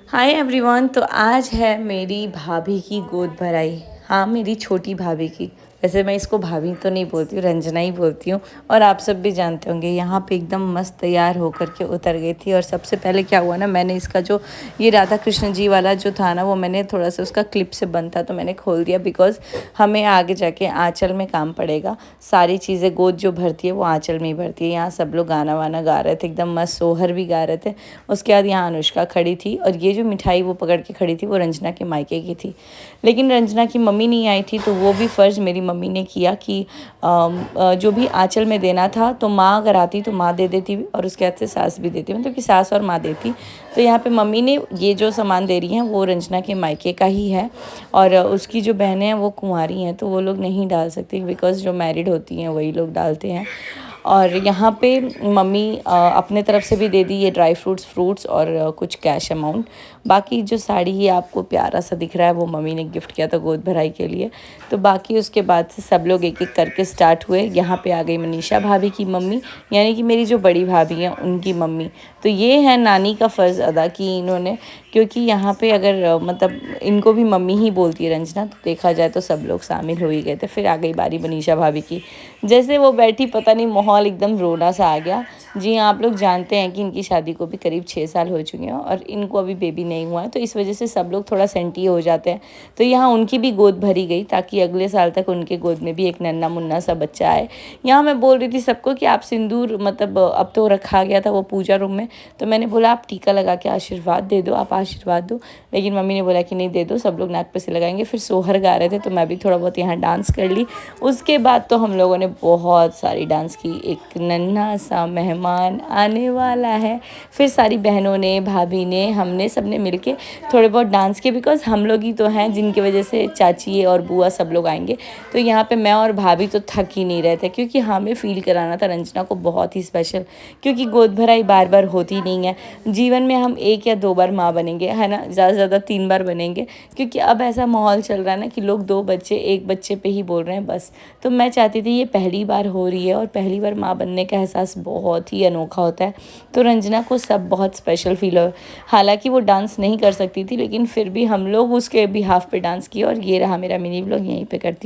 Hi everyone. तो आज है मेरी भाभी की गोद भराई। हाँ, मेरी छोटी भाभी की। वैसे मैं इसको भाभी तो नहीं बोलती हूँ, रंजना ही बोलती हूँ। और आप सब भी जानते होंगे, यहाँ पे एकदम मस्त तैयार होकर के उतर गई थी। और सबसे पहले क्या हुआ ना, मैंने इसका जो ये राधा कृष्ण जी वाला जो था ना, वो मैंने थोड़ा सा उसका क्लिप से बंद था तो मैंने खोल दिया, बिकॉज हमें आगे जाके आँचल में काम पड़ेगा। सारी चीज़ें गोद जो भरती है वो आँचल में ही भरती है। यहाँ सब लोग गाना वाना गा रहे थे, एकदम मस्त सोहर भी गा रहे थे। उसके बाद यहाँ अनुष्का खड़ी थी और ये जो मिठाई वो पकड़ के खड़ी थी वो रंजना के मायके की थी। लेकिन रंजना की मम्मी नहीं आई थी, तो वो भी फ़र्ज़ मेरी मम्मी ने किया कि जो भी आंचल में देना था, तो माँ अगर आती तो माँ दे देती और उसके हाथ से सास भी देती, मतलब कि सास और माँ देती। तो यहाँ पे मम्मी ने ये जो सामान दे रही हैं वो रंजना के मायके का ही है। और उसकी जो बहनें हैं वो कुंवारी हैं, तो वो लोग नहीं डाल सकती, बिकॉज़ जो मैरिड होती हैं वही लोग डालते हैं। और यहाँ पे मम्मी अपने तरफ से भी दे दी ये ड्राई फ्रूट्स और कुछ कैश अमाउंट। बाकी जो साड़ी ये आपको प्यारा सा दिख रहा है वो मम्मी ने गिफ्ट किया था गोद भराई के लिए। तो बाकी उसके बाद से सब लोग एक एक करके स्टार्ट हुए। यहाँ पे आ गई मनीषा भाभी की मम्मी, यानी कि मेरी जो बड़ी भाभी हैं उनकी मम्मी। तो ये है नानी का फ़र्ज़ अदा की इन्होंने, क्योंकि यहाँ पे अगर मतलब इनको भी मम्मी ही बोलती है रंजना, तो देखा जाए तो सब लोग शामिल हो ही गए थे। फिर आ गई बारी मनीषा भाभी की। जैसे वो बैठी, पता नहीं माहौल एकदम रोना सा आ गया। जी हाँ, आप लोग जानते हैं कि इनकी शादी को भी करीब 6 साल हो चुके हैं और इनको अभी बेबी नहीं हुआ है, तो इस वजह से सब लोग थोड़ा सेंटी हो जाते हैं। तो यहाँ उनकी भी गोद भरी गई ताकि अगले साल तक उनके गोद में भी एक नन्ना मुन्ना सा बच्चा आए। यहाँ मैं बोल रही थी सबको कि आप सिंदूर, मतलब अब तो रखा गया था वो पूजा रूम में, तो मैंने बोला आप टीका लगा के आशीर्वाद दे दो, आप आशीर्वाद दो। लेकिन मम्मी ने बोला कि नहीं दे दो, सब लोग नाक पे से लगाएंगे। फिर सोहर गा रहे थे तो मैं भी थोड़ा बहुत यहाँ डांस कर ली। उसके बाद तो हम लोगों ने बहुत सारी डांस की। एक नन्हा सा मेहमान आने वाला है, फिर सारी बहनों ने, भाभी ने, हमने सबने मिलके थोड़े बहुत डांस किए, बिकॉज़ हम लोग ही तो हैं जिनकी वजह से चाची और बुआ सब लोग आएंगे। तो यहाँ पे मैं और भाभी तो थक ही नहीं रहे थे, क्योंकि हमें फ़ील कराना था रंजना को बहुत ही स्पेशल। क्योंकि गोद भराई बार बार होती नहीं है जीवन में, हम 1 या 2 बार माँ बनेंगे, है ना, ज़्यादा से ज़्यादा 3 बार बनेंगे। क्योंकि अब ऐसा माहौल चल रहा है ना कि लोग 2 बच्चे 1 बच्चे पे ही बोल रहे हैं बस। तो मैं चाहती थी ये पहली बार हो रही है और पहली बार माँ बनने का एहसास बहुत ही अनोखा होता है। तो रंजना को सब बहुत स्पेशल फील हो। हालांकि वो डांस नहीं कर सकती थी, लेकिन फिर भी हम लोग उसके बिहाफ पे डांस किया। और ये रहा मेरा मिनी व्लॉग, यहीं पे करती हूँ।